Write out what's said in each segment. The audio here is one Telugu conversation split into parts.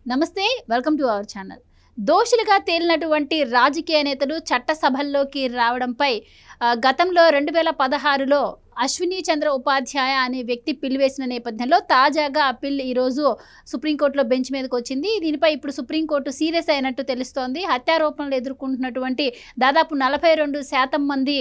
నమస్తే, వెల్కమ్ టు అవర్ ఛానల్. దోషులుగా తేలినటువంటి రాజకీయ నేతలు చట్టసభల్లోకి రావడంపై గతంలో 2016లో అశ్విని చంద్ర ఉపాధ్యాయ అనే వ్యక్తి పిల్ వేసిన నేపథ్యంలో తాజాగా ఆ పిల్ ఈరోజు సుప్రీంకోర్టులో బెంచ్ మీదకి వచ్చింది. దీనిపై ఇప్పుడు సుప్రీంకోర్టు సీరియస్ అయినట్టు తెలుస్తోంది. హత్యారోపణలు ఎదుర్కొంటున్నటువంటి దాదాపు 42% మంది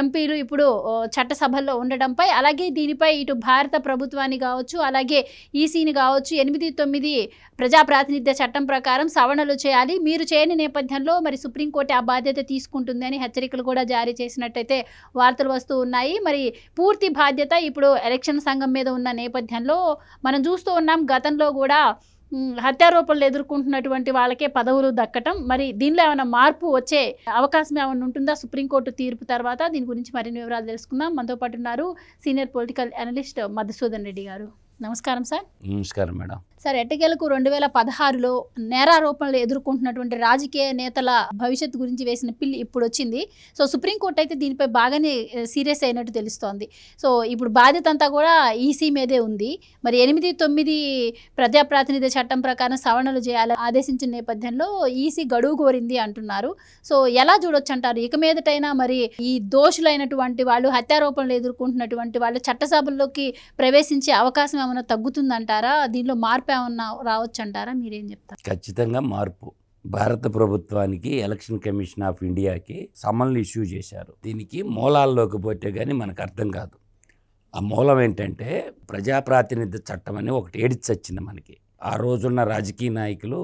ఎంపీలు ఇప్పుడు చట్టసభల్లో ఉండడంపై, అలాగే దీనిపై ఇటు భారత ప్రభుత్వాన్ని కావచ్చు, అలాగే ఈసీని కావచ్చు 8-9 ప్రజా ప్రాతినిధ్య చట్టం ప్రకారం సవరణలు చేయాలి, మీరు చేయని నేపథ్యంలో మరి సుప్రీంకోర్టు ఆ బాధ్యత తీసుకుంటుంది అని హెచ్చరికలు కూడా జారీ చేసినట్టయితే వార్తలు వస్తూ ఉన్నాయి. మరి పూర్తి బాధ్యత ఇప్పుడు ఎలక్షన్ సంఘం మీద ఉన్న నేపథ్యంలో మనం చూస్తూ ఉన్నాం. గతంలో కూడా హత్యారోపణలు ఎదుర్కొంటున్నటువంటి వాళ్ళకే పదవులు దక్కటం, మరి దీనిలో ఏమైనా మార్పు వచ్చే అవకాశం ఏమైనా ఉంటుందా సుప్రీంకోర్టు తీర్పు తర్వాత? దీని గురించి మరిన్ని వివరాలు తెలుసుకుందాం. మనతో పాటు ఉన్నారు senior political analyst Madhusudan Reddy గారు. నమస్కారం సార్. నమస్కారం మేడం. సార్, ఎట్టకేలకు 2016లో నేరారోపణలు ఎదుర్కొంటున్నటువంటి రాజకీయ నేతల భవిష్యత్తు గురించి వేసిన పిల్ ఇప్పుడు వచ్చింది. సో సుప్రీంకోర్టు అయితే దీనిపై బాగానే సీరియస్ అయినట్టు తెలుస్తోంది. సో ఇప్పుడు బాధ్యత అంతా కూడా ఈసీ మీదే ఉంది. మరి 8-9 ప్రజాప్రాతినిధ్య చట్టం ప్రకారం సవరణలు చేయాలని ఆదేశించిన నేపథ్యంలో ఈసీ గడువు కోరింది అంటున్నారు. సో ఎలా చూడొచ్చు అంటారు? ఇక మీదటైనా మరి ఈ దోషులైనటువంటి వాళ్ళు, హత్యారోపణలు ఎదుర్కొంటున్నటువంటి వాళ్ళు చట్టసభల్లోకి ప్రవేశించే అవకాశం ఏమైనా తగ్గుతుందంటారా? దీనిలో మార్పు ఏమన్నా రావచ్చు అంటారా? మీరేం చెప్తారు? ఖచ్చితంగా మార్పు. భారత ప్రభుత్వానికి ఎలక్షన్ కమిషన్ ఆఫ్ ఇండియాకి సమన్లు ఇష్యూ చేశారు. దీనికి మూలాల్లోకి పోతే కానీ మనకు అర్థం కాదు. ఆ మూలం ఏంటంటే ప్రజాప్రాతినిధ్య చట్టం అని ఒకటి ఏడిచొచ్చింది మనకి. ఆ రోజున్న రాజకీయ నాయకులు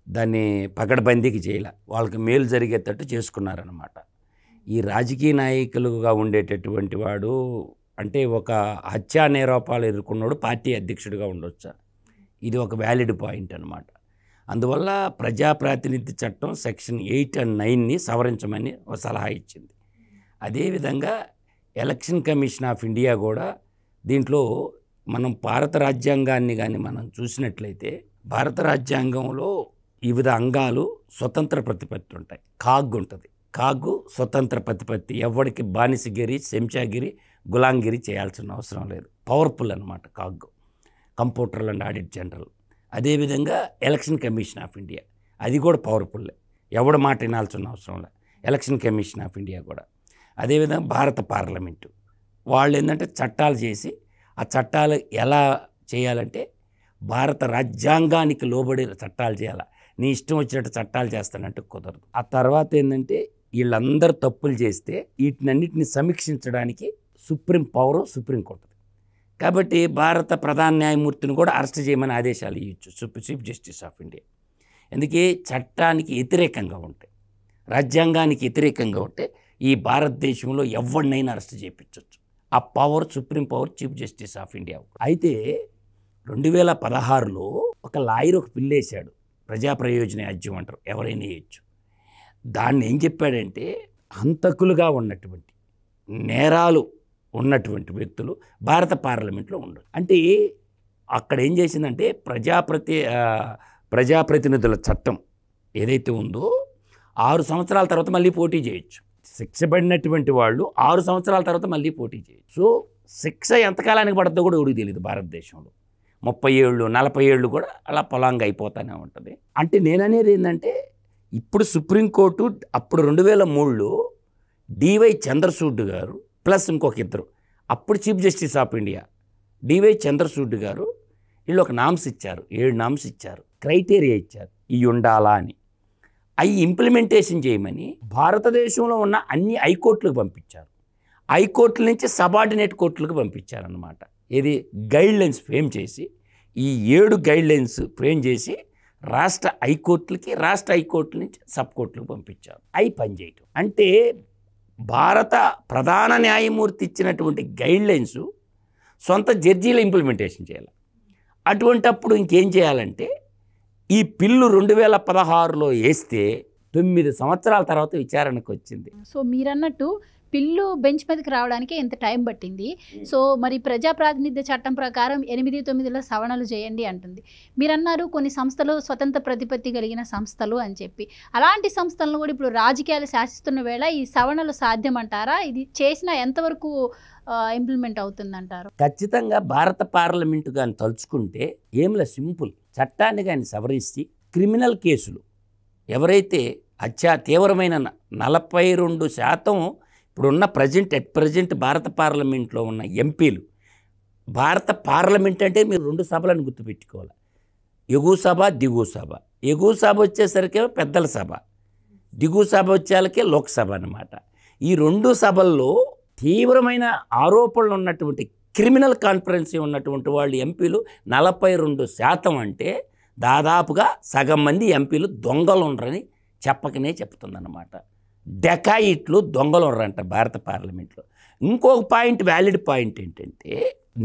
దాన్ని పకడ్బందీకి చేయలే, వాళ్ళకి మేలు జరిగేటట్టు చేసుకున్నారనమాట. ఈ రాజకీయ నాయకులుగా ఉండేటటువంటి వాడు అంటే ఒక హత్యా నేరోపాలు ఎదుర్కొన్నాడు పార్టీ అధ్యక్షుడిగా ఉండొచ్చా? ఇది ఒక వ్యాలిడ్ పాయింట్ అనమాట. అందువల్ల ప్రజాప్రాతినిధ్య చట్టం సెక్షన్ 8 and 9ని సవరించమని ఒక సలహా ఇచ్చింది. అదేవిధంగా ఎలక్షన్ కమిషన్ ఆఫ్ ఇండియా కూడా దీంట్లో మనం భారత రాజ్యాంగాన్ని కానీ మనం చూసినట్లయితే భారత రాజ్యాంగంలో వివిధ అంగాలు స్వతంత్ర ప్రతిపత్తి ఉంటాయి. కాగ్ ఉంటుంది. కాగు స్వతంత్ర ప్రతిపత్తి, ఎవరికి బానిసగిరి, చెంచాగిరి, గులాంగిరి చేయాల్సిన అవసరం లేదు. పవర్ఫుల్ అనమాట CAG. Computer and audit general. అదేవిధంగా ఎలక్షన్ కమిషన్ ఆఫ్ ఇండియా అది కూడా పవర్ఫుల్లే, ఎవడ మాట వినాల్సిన అవసరం లేదు ఎలక్షన్ కమిషన్ ఆఫ్ ఇండియా కూడా. అదేవిధంగా భారత పార్లమెంటు వాళ్ళు ఏంటంటే చట్టాలు చేసి ఆ చట్టాలు ఎలా చేయాలంటే భారత రాజ్యాంగానికి లోబడి చట్టాలు చేయాలి. నీ ఇష్టం వచ్చినట్టు చట్టాలు చేస్తానంటే కుదరదు. ఆ తర్వాత ఏంటంటే వీళ్ళందరూ తప్పులు చేస్తే వీటినన్నిటిని సమీక్షించడానికి సుప్రీం పవర్ సుప్రీంకోర్టు. కాబట్టి భారత ప్రధాన న్యాయమూర్తిని కూడా అరెస్ట్ చేయమని ఆదేశాలు ఇవ్వచ్చు చీఫ్ జస్టిస్ ఆఫ్ ఇండియా. ఎందుకే చట్టానికి వ్యతిరేకంగా ఉంటే, రాజ్యాంగానికి వ్యతిరేకంగా ఉంటే ఈ భారతదేశంలో ఎవరినైనా అరెస్ట్ చేయించవచ్చు. ఆ power supreme power chief justice of India. అయితే 2016లో ఒక లాయర్ ఒక పిల్ వేశాడు, ప్రజా ప్రయోజన యాజ్యం అంటారు, ఎవరైనా వేయచ్చు. దాన్ని ఏం చెప్పాడంటే హంతకులుగా ఉన్నటువంటి నేరాలు ఉన్నటువంటి వ్యక్తులు భారత పార్లమెంట్లో ఉండరు. అంటే అక్కడ ఏం చేసిందంటే ప్రజాప్రతినిధుల చట్టం ఏదైతే ఉందో 6 సంవత్సరాల తర్వాత మళ్ళీ పోటీ చేయొచ్చు. శిక్ష పడినటువంటి వాళ్ళు 6 సంవత్సరాల తర్వాత మళ్ళీ పోటీ చేయొచ్చు. సో శిక్ష ఎంతకాలానికి పడుతుందో కూడా ఎవరికి తెలియదు భారతదేశంలో. 30 ఏళ్ళు 40 ఏళ్ళు కూడా అలా పొలాంగా అయిపోతూనే ఉంటుంది. అంటే నేననేది ఏంటంటే ఇప్పుడు సుప్రీంకోర్టు అప్పుడు 2003లో డివై చంద్రచూడ్ గారు ప్లస్ ఇంకొక ఇద్దరు, అప్పుడు chief justice of India DY Chandrachud గారు, వీళ్ళు ఒక నామ్స్ ఇచ్చారు, 7 నామ్స్ ఇచ్చారు, క్రైటీరియా ఇచ్చారు, ఇవి ఉండాలా అని. అవి ఇంప్లిమెంటేషన్ చేయమని భారతదేశంలో ఉన్న అన్ని హైకోర్టులకు పంపించారు. హైకోర్టుల నుంచి సబార్డినేట్ కోర్టులకు పంపించారనమాట. ఇది గైడ్లైన్స్ ఫ్రేమ్ చేసి, ఈ 7 గైడ్లైన్స్ ఫ్రేమ్ చేసి రాష్ట్ర హైకోర్టుల నుంచి సబ్ కోర్టులకు పంపించారు. అవి పనిచేయటం అంటే భారత ప్రధాన న్యాయమూర్తి ఇచ్చినటువంటి గైడ్లైన్స్ సొంత జడ్జీలు ఇంప్లిమెంటేషన్ చేయాలి. అటువంటప్పుడు ఇంకేం చేయాలంటే ఈ పిల్లు 2016లో వేస్తే 9 సంవత్సరాల తర్వాత విచారణకు వచ్చింది. సో మీరన్నట్టు పిల్లు బెంచ్ మీదకి రావడానికి ఎంత టైం పట్టింది. సో మరి ప్రజా ప్రాతినిధ్య చట్టం ప్రకారం 8-9లో సవరణలు చేయండి అంటుంది. మీరన్నారు కొన్ని సంస్థలు స్వతంత్ర ప్రతిపత్తి కలిగిన సంస్థలు అని చెప్పి. అలాంటి సంస్థలను కూడా ఇప్పుడు రాజకీయాలు శాసిస్తున్న వేళ ఈ సవరణలు సాధ్యమంటారా? ఇది చేసిన ఎంతవరకు ఇంప్లిమెంట్ అవుతుందంటారు? ఖచ్చితంగా భారత పార్లమెంటు కానీ తలుచుకుంటే ఏంలే సింపుల్. చట్టాన్ని కానీ సవరించి క్రిమినల్ కేసులు ఎవరైతే తీవ్రమైన 42% ఇప్పుడున్న ప్రజెంట్ భారత పార్లమెంట్లో ఉన్న ఎంపీలు, భారత పార్లమెంట్ అంటే మీరు 2 సభలను గుర్తుపెట్టుకోవాలి, ఎగువ సభ దిగువ సభ. ఎగువ సభ వచ్చేసరికి పెద్దల సభ, దిగువ సభ వచ్చేసరికి లోక్సభ అన్నమాట. ఈ 2 సభల్లో తీవ్రమైన ఆరోపణలు ఉన్నటువంటి క్రిమినల్ కాన్ఫరెన్సీ ఉన్నటువంటి వాళ్ళు ఎంపీలు 42% అంటే దాదాపుగా సగం మంది ఎంపీలు దొంగలు ఉండరని చెప్పకనే చెప్తుందన్నమాట. డెకాయిట్లు దొంగలు ఉండరంట భారత పార్లమెంట్లో. ఇంకొక వ్యాలిడ్ పాయింట్ ఏంటంటే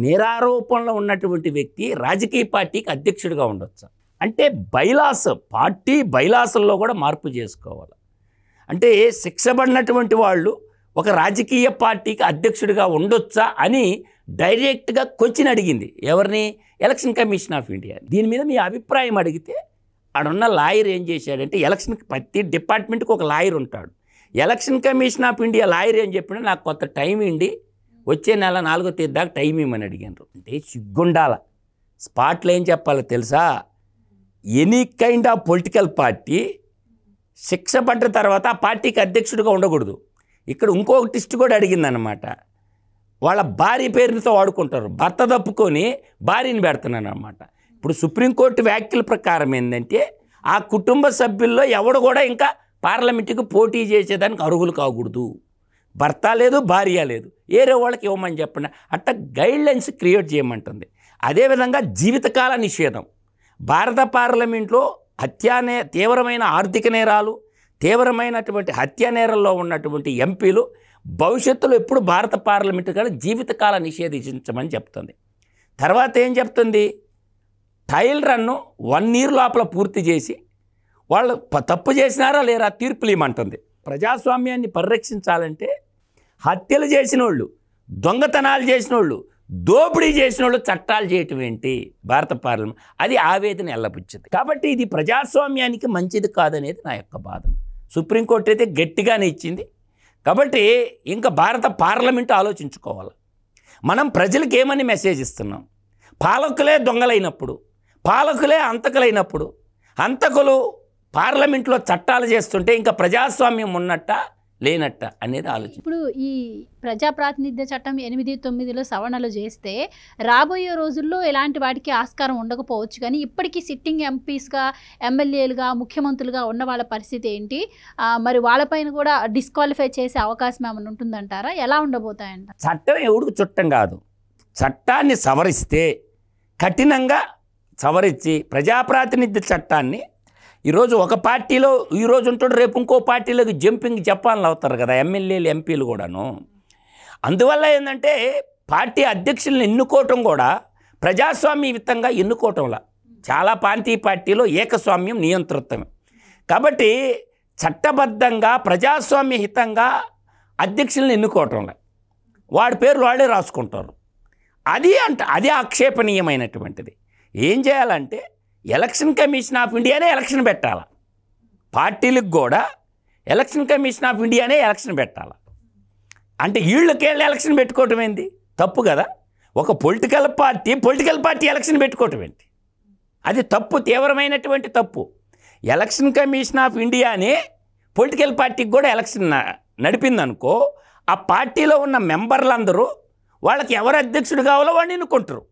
నిరారోపణలో ఉన్నటువంటి వ్యక్తి రాజకీయ పార్టీకి అధ్యక్షుడిగా ఉండొచ్చు అంటే పార్టీ బైలాసుల్లో కూడా మార్పు చేసుకోవాలి. అంటే శిక్షపడినటువంటి వాళ్ళు ఒక రాజకీయ పార్టీకి అధ్యక్షుడిగా ఉండొచ్చా అని డైరెక్ట్గా క్వశ్చన్ అడిగింది ఎవరిని? Election commission of India. దీని మీద మీ అభిప్రాయం అడిగితే ఆడున్న లాయర్ ఏం చేశాడంటే, ఎలక్షన్కి ప్రతి డిపార్ట్మెంట్కి ఒక లాయర్ ఉంటాడు. Election commission of India lawyer ఏం చెప్పినా నాకు కొంత టైం ఇండి, వచ్చే నెల 4వ తేదీ దాకా టైం ఇవ్వమని అడిగారు. అంటే సిగ్గుండాల. స్పాట్లో ఏం చెప్పాలో తెలుసా? Any kind of political party శిక్ష పడ్డ తర్వాత ఆ పార్టీకి అధ్యక్షుడిగా ఉండకూడదు. ఇక్కడ ఇంకొక టిస్ట్ కూడా అడిగిందనమాట. వాళ్ళ భార్య పేరుతో వాడుకుంటారు, భర్త తప్పుకొని భార్యని పెడుతున్నాను అనమాట. ఇప్పుడు సుప్రీంకోర్టు వ్యాఖ్యల ప్రకారం ఏంటంటే ఆ కుటుంబ సభ్యుల్లో ఎవడు కూడా ఇంకా పార్లమెంటుకి పోటీ చేసేదానికి అర్హులు కాకూడదు. భర్త లేదు, భార్య లేదు, ఏరే వాళ్ళకి ఇవ్వమని చెప్పండి. అట్లా గైడ్లైన్స్ క్రియేట్ చేయమంటుంది. అదేవిధంగా జీవితకాల నిషేధం. భారత పార్లమెంట్లో తీవ్రమైన ఆర్థిక నేరాలు, తీవ్రమైనటువంటి హత్యా నేరాల్లో ఉన్నటువంటి ఎంపీలు భవిష్యత్తులో ఎప్పుడు భారత పార్లమెంటు కానీ జీవితకాల నిషేధించమని చెప్తుంది. తర్వాత ఏం చెప్తుంది? ట్రయల్ రన్ను 1 year లోపల పూర్తి చేసి వాళ్ళు తప్పు చేసినారా లేరా తీర్పులు ఇవ్వమంటుంది. ప్రజాస్వామ్యాన్ని పరిరక్షించాలంటే హత్యలు చేసిన వాళ్ళు, దొంగతనాలు చేసిన వాళ్ళు, దోపిడీ చేసిన వాళ్ళు చట్టాలు చేయటం ఏంటి భారత పార్లమెంట్? అది ఆవేదన ఎల్లబుచ్చింది. కాబట్టి ఇది ప్రజాస్వామ్యానికి మంచిది కాదనేది నా యొక్క బాధన. సుప్రీంకోర్టు అయితే గట్టిగానే ఇచ్చింది. కాబట్టి ఇంకా భారత పార్లమెంటు ఆలోచించుకోవాలి. మనం ప్రజలకు ఏమని మెసేజ్ ఇస్తున్నాం? పాలకులే దొంగలైనప్పుడు, పాలకులే అంతకులైనప్పుడు, అంతకులు పార్లమెంట్లో చట్టాలు చేస్తుంటే ఇంకా ప్రజాస్వామ్యం ఉన్నట్ట లేనట్ట అనేది ఆలోచన. ఇప్పుడు ఈ ప్రజాప్రాతినిధ్య చట్టం 8-9లో సవరణలు చేస్తే రాబోయే రోజుల్లో ఎలాంటి వాటికి ఆస్కారం ఉండకపోవచ్చు, కానీ ఇప్పటికీ సిట్టింగ్ ఎంపీస్గా, ఎమ్మెల్యేలుగా, ముఖ్యమంత్రులుగా ఉన్న వాళ్ళ పరిస్థితి ఏంటి? మరి వాళ్ళపైన కూడా డిస్క్వాలిఫై చేసే అవకాశం ఏమైనా ఉంటుందంటారా? ఎలా ఉండబోతాయంట? చట్టం ఎవడికి చుట్టం కాదు. చట్టాన్ని సవరిస్తే కఠినంగా సవరించి ప్రజాప్రాతినిధ్య చట్టాన్ని ఈరోజు ఒక పార్టీలో ఈరోజు ఉంటాడు, రేపు ఇంకో పార్టీలోకి జంపింగ్ జపాన్లు అవుతారు కదా ఎమ్మెల్యేలు, ఎంపీలు కూడాను. అందువల్ల ఏంటంటే పార్టీ అధ్యక్షులను ఎన్నుకోవటం కూడా ప్రజాస్వామ్యయుతంగా ఎన్నుకోవటంలా. చాలా ప్రాంతీయ పార్టీలో ఏకస్వామ్యం, నియంతృత్వమే. కాబట్టి చట్టబద్ధంగా ప్రజాస్వామ్యహితంగా అధ్యక్షులను ఎన్నుకోవటంలా వాడి పేర్లు వాళ్ళే రాసుకుంటారు. అది ఆక్షేపణీయమైనటువంటిది. ఏం చేయాలంటే ఎలక్షన్ కమిషన్ ఆఫ్ ఇండియానే ఎలక్షన్ పెట్టాలి. పార్టీలకు కూడా ఎలక్షన్ కమిషన్ ఆఫ్ ఇండియానే ఎలక్షన్ పెట్టాలి. అంటే వీళ్ళకెళ్ళి ఎలక్షన్ పెట్టుకోవటం ఏంటి? తప్పు కదా. ఒక పొలిటికల్ పార్టీ ఎలక్షన్ పెట్టుకోవటం ఏంటి? అది తప్పు, తీవ్రమైనటువంటి తప్పు. ఎలక్షన్ కమిషన్ ఆఫ్ ఇండియానే పొలిటికల్ పార్టీకి కూడా ఎలక్షన్ నడిపిందనుకో, ఆ పార్టీలో ఉన్న మెంబర్లందరూ వాళ్ళకి ఎవరు అధ్యక్షుడు కావాలో వాడిని ఎన్నుకుంటారు.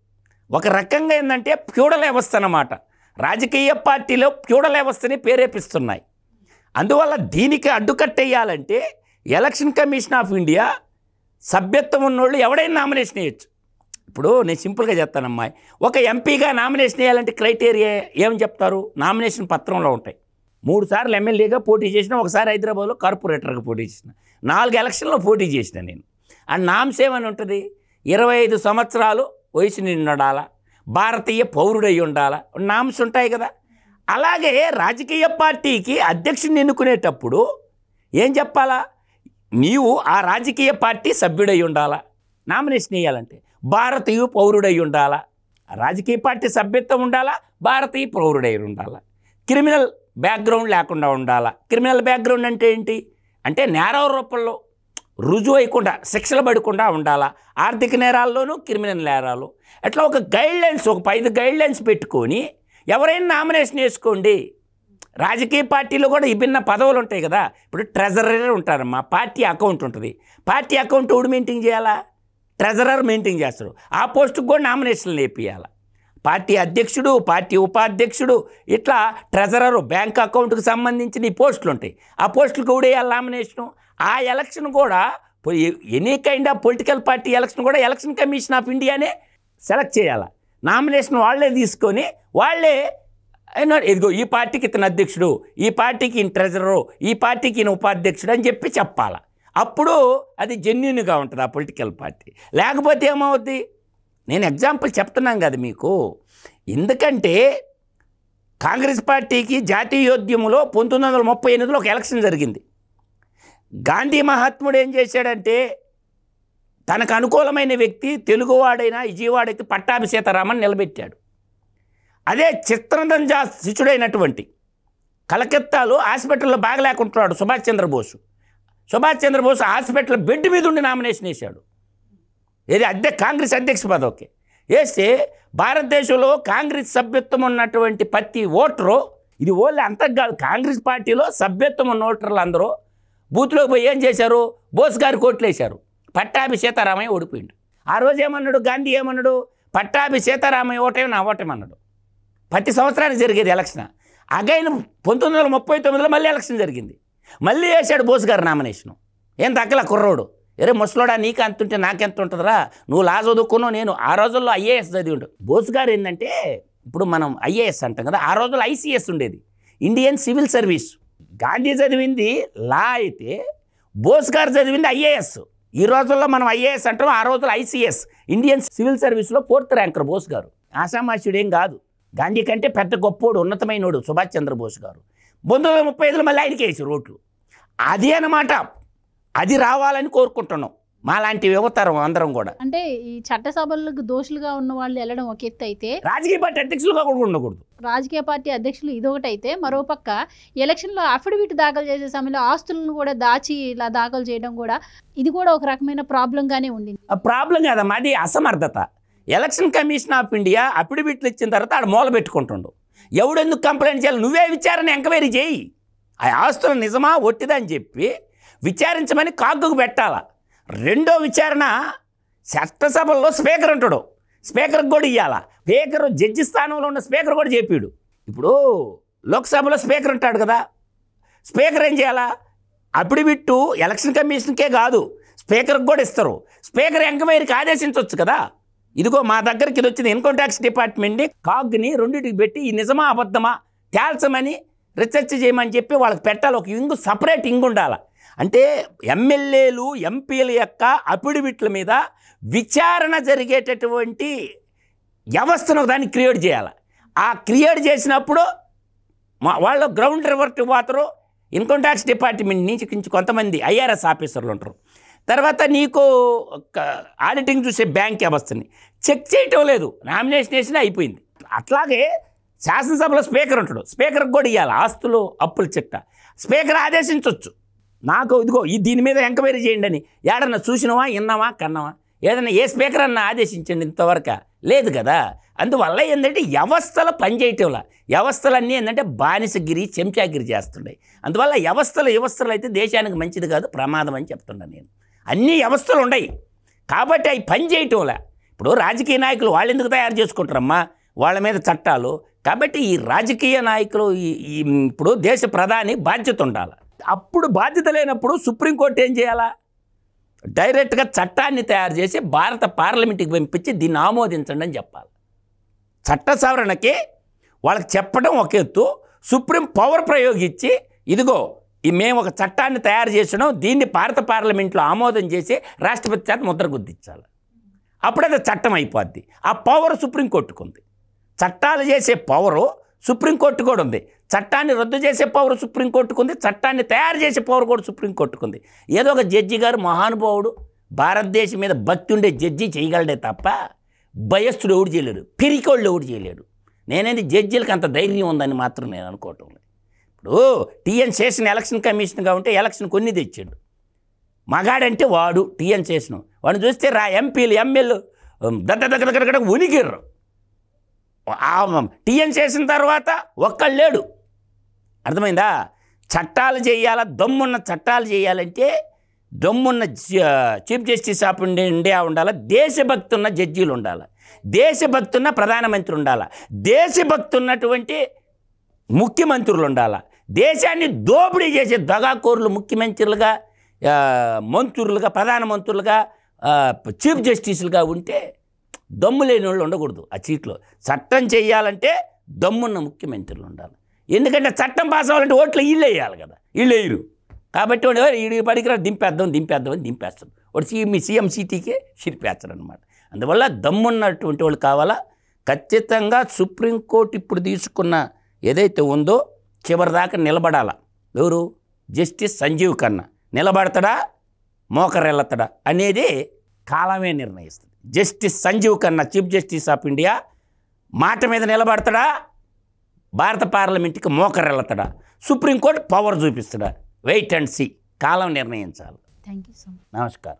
ఒక రకంగా ఏంటంటే ఫ్యూడల్ వ్యవస్థ అన్నమాట. రాజకీయ పార్టీలో ఫ్యూడల్ వ్యవస్థని ప్రేరేపిస్తున్నాయి. అందువల్ల దీనికి అడ్డుకట్టేయాలంటే ఎలక్షన్ కమిషన్ ఆఫ్ ఇండియా సభ్యత్వం ఉన్నోళ్ళు ఎవడైనా నామినేషన్ వేయచ్చు. ఇప్పుడు నేను సింపుల్గా చెప్తానమ్మాయి, ఒక ఎంపీగా నామినేషన్ వేయాలంటే క్రైటీరియా ఏమని చెప్తారు? నామినేషన్ పత్రంలో ఉంటాయి. 3 సార్లు ఎమ్మెల్యేగా పోటీ చేసిన, ఒకసారి హైదరాబాద్లో కార్పొరేటర్గా పోటీ చేసిన, 4 ఎలక్షన్లో పోటీ చేసిన నేను. ఆ నామ్స్ ఏమని ఉంటుంది? 25 సంవత్సరాలు వయసు నిండి ఉండాలా, భారతీయ పౌరుడై ఉండాలా, నామ్స్ ఉంటాయి కదా. అలాగే రాజకీయ పార్టీకి అధ్యక్షుడిని ఎన్నుకునేటప్పుడు ఏం చెప్పాలా? నీవు ఆ రాజకీయ పార్టీ సభ్యుడై ఉండాలా. నామినేషన్ వేయాలంటే భారతీయ పౌరుడై ఉండాలా, రాజకీయ పార్టీ సభ్యత్వం ఉండాలా, భారతీయ పౌరుడై ఉండాలా, క్రిమినల్ బ్యాక్గ్రౌండ్ లేకుండా ఉండాలా. క్రిమినల్ బ్యాక్గ్రౌండ్ అంటే ఏంటి? అంటే నేర రూపంలో రుజువు అయ్యకుండా, శిక్షలు పడకుండా ఉండాలా. ఆర్థిక నేరాల్లోనూ క్రిమినల్ నేరాలు అట్లా ఒక గైడ్లైన్స్, ఒక 5 గైడ్లైన్స్ పెట్టుకొని ఎవరైనా నామినేషన్ వేసుకోండి. రాజకీయ పార్టీలో కూడా విభిన్న పదవులు ఉంటాయి కదా. ఇప్పుడు ట్రెజరర్ ఉంటారమ్మా, పార్టీ అకౌంట్ ఉంటుంది. పార్టీ అకౌంట్ ఎవడు మెయింటైన్ చేయాలా? ట్రెజరర్ మెయింటైన్ చేస్తారు. ఆ పోస్టుకు కూడా నామినేషన్లు వేపియాలి. పార్టీ అధ్యక్షుడు, పార్టీ ఉపాధ్యక్షుడు, ఇట్లా ట్రెజరరు, బ్యాంక్ అకౌంట్కి సంబంధించిన ఈ పోస్టులు ఉంటాయి. ఆ పోస్టులకు కూడా వేయాలి నామినేషను. ఆ ఎలక్షన్ కూడా any kind of political party election కూడా ఎలక్షన్ కమిషన్ ఆఫ్ ఇండియానే సెలెక్ట్ చేయాలి. నామినేషన్ వాళ్ళే తీసుకొని వాళ్ళే ఇదిగో ఈ పార్టీకి ఇతను అధ్యక్షుడు, ఈ పార్టీకి ఈయన ట్రెజరరు, ఈ పార్టీకి ఈయన ఉపాధ్యక్షుడు అని చెప్పి చెప్పాలి. అప్పుడు అది జెన్యూన్గా ఉంటుంది ఆ పొలిటికల్ పార్టీ. లేకపోతే ఏమవుద్ది? నేను ఎగ్జాంపుల్ చెప్తున్నాను కదా మీకు. ఎందుకంటే కాంగ్రెస్ పార్టీకి జాతీయోద్యమంలో 1938లో ఒక ఎలక్షన్ జరిగింది. గాంధీ మహాత్ముడు ఏం చేశాడంటే తనకు అనుకూలమైన వ్యక్తి తెలుగువాడైన విజయవాడైతే పట్టాభి సీతారామన్ నిలబెట్టాడు. అదే చిత్రరంజన్ శిష్యుడైనటువంటి కలకత్తాలో హాస్పిటల్లో బాగలేకుంటున్నాడు సుభాష్ చంద్రబోస్ హాస్పిటల్ బెడ్ మీద ఉండి నామినేషన్ వేశాడు. ఏది కాంగ్రెస్ అధ్యక్ష పదవికి వేస్తే భారతదేశంలో కాంగ్రెస్ సభ్యత్వం ఉన్నటువంటి ప్రతి ఓటరు, ఇది ఓన్లీ అంతగా కాంగ్రెస్ పార్టీలో సభ్యత్వం ఉన్న ఓటర్లు అందరూ బూత్లోకి పోయి ఏం చేశారు? బోస్ గారి కోట్లు వేశారు. పట్టాభి సీతారామయ్య ఓడిపోయిండు. ఆ రోజు ఏమన్నాడు గాంధీ? ఏమన్నాడు? పట్టాభి సీతారామయ్య ఓటమి నా ఓటమన్నాడు. ప్రతి సంవత్సరానికి జరిగేది ఎలక్షన్. అగైన్ 1939లో మళ్ళీ ఎలక్షన్ జరిగింది. మళ్ళీ వేశాడు బోస్ గారు నామినేషను. ఏం తగ్గల కుర్రోడు, ఎరే ముసలోడా నీకు అంత ఉంటే నాకెంత ఉంటుందిరా, నువ్వు లా చదువుకున్నావు, నేను ఆ రోజుల్లో ఐఏఎస్ చదివిండు. బోస్ గారు ఏంటంటే ఇప్పుడు మనం ఐఏఎస్ అంటాం కదా, ఆ రోజుల్లో ఐసీఎస్ ఉండేది, ఇండియన్ సివిల్ సర్వీస్. గాంధీ చదివింది లా అయితే బోస్ గారు చదివింది ఐఏఎస్. ఈ రోజుల్లో మనం ఐఏఎస్ అంటాం, ఆ రోజుల్లో ఐసీఎస్, ఇండియన్ సివిల్ సర్వీస్లో 4th ర్యాంకర్ బోస్ గారు. ఆషామాషుడు ఏం కాదు, గాంధీ కంటే పెద్ద గొప్పోడు, ఉన్నతమైనోడు సుభాష్ చంద్రబోస్ గారు. 1935లో మళ్ళీ ఆయనకి వేసారు ఓట్లు. అది అన్నమాట, అది రావాలని కోరుకుంటున్నాం మాలాంటి యువతరం అందరం కూడా. అంటే ఈ చట్టసభలకు దోషులుగా ఉన్న వాళ్ళు వెళ్ళడం ఒక ఎత్తు అయితే, రాజకీయ పార్టీ అధ్యక్షులుగా కూడా ఉండకూడదు. రాజకీయ పార్టీ అధ్యక్షులు ఇదొకటి అయితే, మరోపక్క ఎలక్షన్లో అఫిడవిట్ దాఖలు చేసే సమయంలో ఆస్తులను కూడా దాచి ఇలా దాఖలు చేయడం కూడా, ఇది కూడా ఒక రకమైన ప్రాబ్లంగానే ఉండింది. ఆ ప్రాబ్లం కాదమ్మా, అది అసమర్థత. ఎలక్షన్ కమిషన్ ఆఫ్ ఇండియా అఫిడవిట్లు ఇచ్చిన తర్వాత ఆడ మూల పెట్టుకుంటుండు. ఎవడెందుకు కంప్లైంట్ చేయాలి? నువ్వే విచారణ ఎంక్వైరీ చేయి. ఆ ఆస్తులు నిజమా ఒట్టిదని చెప్పి విచారించమని కాగ్గుకు పెట్టాలా. రెండో విచారణ చట్టసభల్లో స్పీకర్ ఉంటాడు, స్పీకర్కి కూడా ఇవ్వాలా. స్పీకర్ జడ్జి స్థానంలో ఉన్న స్పీకర్ కూడా చెప్పాడు. ఇప్పుడు లోక్సభలో స్పీకర్ ఉంటాడు కదా, స్పీకర్ ఏం చేయాలా? అఫిడవిట్టు ఎలక్షన్ కమిషన్కే కాదు స్పీకర్కి కూడా ఇస్తారు. స్పీకర్ ఎంక్వైరీకి ఆదేశించవచ్చు కదా. ఇదిగో మా దగ్గరికి ఇది వచ్చింది, ఇన్కమ్ ట్యాక్స్ డిపార్ట్మెంట్ని కాగ్ని రెండింటికి పెట్టి ఈ నిజమా అబద్ధమా తేల్చమని రీసెర్చ్ చేయమని చెప్పి వాళ్ళకి పెట్టాలి. ఒక ఇంగు సపరేట్ ఇంగు ఉండాలి. అంటే ఎమ్మెల్యేలు ఎంపీల యొక్క అఫిడవిట్ల మీద విచారణ జరిగేటటువంటి వ్యవస్థను దాన్ని క్రియేట్ చేయాలి. ఆ క్రియేట్ చేసినప్పుడు వాళ్ళు గ్రౌండ్ రివర్ట్ పోతారు. ఇన్కమ్ ట్యాక్స్ డిపార్ట్మెంట్ నుంచి కొంతమంది ఐఆర్ఎస్ ఆఫీసర్లు ఉంటారు. తర్వాత నీకు ఆడిటింగ్ చూసే బ్యాంక్ వ్యవస్థని చెక్ చేయటం లేదు, నామినేషన్ వేసినా అయిపోయింది. అట్లాగే శాసనసభలో స్పీకర్ ఉంటాడు, స్పీకర్కి కూడా ఇవ్వాలి ఆస్తులు అప్పుల చిట్ట. స్పీకర్ ఆదేశించవచ్చు, నాకు ఇదిగో దీని మీద ఎంక్వైరీ చేయండి అని. ఏడన్నా చూసినవా, విన్నావా, కన్నావా? ఏదన్నా ఏ స్పీకర్ అన్నా ఆదేశించండి ఇంతవరకు? లేదు కదా. అందువల్ల ఏంటంటే వ్యవస్థలు పనిచేయటంలా, వ్యవస్థలన్నీ ఏంటంటే బానిసగిరి, చెంచాగిరి చేస్తున్నాయి. అందువల్ల వ్యవస్థలు అయితే దేశానికి మంచిది కాదు, ప్రమాదం అని చెప్తున్నాను నేను. అన్ని వ్యవస్థలు ఉన్నాయి కాబట్టి అవి పనిచేయటంలా. ఇప్పుడు రాజకీయ నాయకులు వాళ్ళు ఎందుకు తయారు చేసుకుంటారమ్మా? వాళ్ళ మీద చట్టాలు. కాబట్టి ఈ రాజకీయ నాయకులు ఇప్పుడు దేశ ప్రధాని బాధ్యత ఉండాలి. అప్పుడు బాధ్యత లేనప్పుడు సుప్రీంకోర్టు ఏం చేయాలా? డైరెక్ట్గా చట్టాన్ని తయారు చేసి భారత పార్లమెంట్కి పంపించి దీన్ని ఆమోదించండి అని చెప్పాలి. చట్ట సవరణకి వాళ్ళకి చెప్పడం ఒక ఎత్తు, సుప్రీం పవర్ ప్రయోగించి ఇదిగో మేము ఒక చట్టాన్ని తయారు చేసినాం, దీన్ని భారత పార్లమెంట్లో ఆమోదం చేసి రాష్ట్రపతి చేత ముద్ర గుద్దించాలి. అప్పుడు అది చట్టం అయిపోద్ది. ఆ పవర్ సుప్రీంకోర్టుకు ఉంది. చట్టాలు చేసే పవరు సుప్రీంకోర్టు కూడా ఉంది. చట్టాన్ని రద్దు చేసే పవర్ సుప్రీంకోర్టుకు ఉంది, చట్టాన్ని తయారు చేసే పవర్ కూడా సుప్రీంకోర్టుకు ఉంది. ఏదో ఒక జడ్జి గారు మహానుభావుడు, భారతదేశం మీద భక్తి ఉండే జడ్జి చేయగలడే తప్ప భయస్థుడు ఎవడు చేయలేడు, పిరికోళ్ళు ఎవడు చేయలేడు. నేనేది జడ్జీలకు అంత ధైర్యం ఉందని మాత్రం నేను అనుకోవటం లేదు. ఇప్పుడు టీఎన్ శేషన్ ఎలక్షన్ కమిషన్గా ఉంటే ఎలక్షన్ కొన్ని తెచ్చాడు. మగాడంటే వాడు టీఎన్ శేషన్, వాడిని చూస్తే ఎంపీలు ఎమ్మెల్యేలు దగ్గర ఉనికిర్రు. టీఎన్ చేసిన తర్వాత ఒక్కళ్ళు లేడు. అర్థమైందా? చట్టాలు చేయాలా, దమ్మున్న చట్టాలు చేయాలంటే దమ్మున్న చీఫ్ జస్టిస్ ఆఫ్ ఇండియా ఉండాలి, దేశభక్తి ఉన్న జడ్జీలు ఉండాలి, దేశభక్తి ఉన్న ప్రధానమంత్రి ఉండాలి, దేశభక్తి ఉన్నటువంటి ముఖ్యమంత్రులు ఉండాలి. దేశాన్ని దోపిడీ చేసే దగాకోరులు ముఖ్యమంత్రులుగా, మంత్రులుగా, ప్రధానమంత్రులుగా, చీఫ్ జస్టిస్లుగా ఉంటే దమ్ము లేని వాళ్ళు ఉండకూడదు ఆ సీట్లో. చట్టం చేయాలంటే దమ్మున్న ముఖ్యమంత్రులు ఉండాలి. ఎందుకంటే చట్టం పాస్ అవ్వాలంటే ఓట్లు వీళ్ళు వేయాలి కదా, వీళ్ళు వేయరు. కాబట్టి వీడి పడికి దింపేద్దాం అని దింపేస్తాడు. వాడు మీ సీఎం సీటీకే షిరిపేస్తాడు అనమాట. అందువల్ల దమ్మున్నటువంటి వాళ్ళు కావాలా. ఖచ్చితంగా సుప్రీంకోర్టు ఇప్పుడు తీసుకున్న ఏదైతే ఉందో చివరిదాకా నిలబడాల. ఎవరు? జస్టిస్ సంజీవ్ ఖన్నా నిలబడతాడా, మోకరెళ్ళతాడా అనేది కాలమే నిర్ణయిస్తుంది. Justice Sanjiv Khanna chief justice of India మాట మీద నిలబడతాడా, భారత పార్లమెంట్కి మోకరెళ్ళతాడా, సుప్రీంకోర్టు పవర్ చూపిస్తాడా? Wait and see. కాలం నిర్ణయించాలి. Thank you so much. నమస్కారం.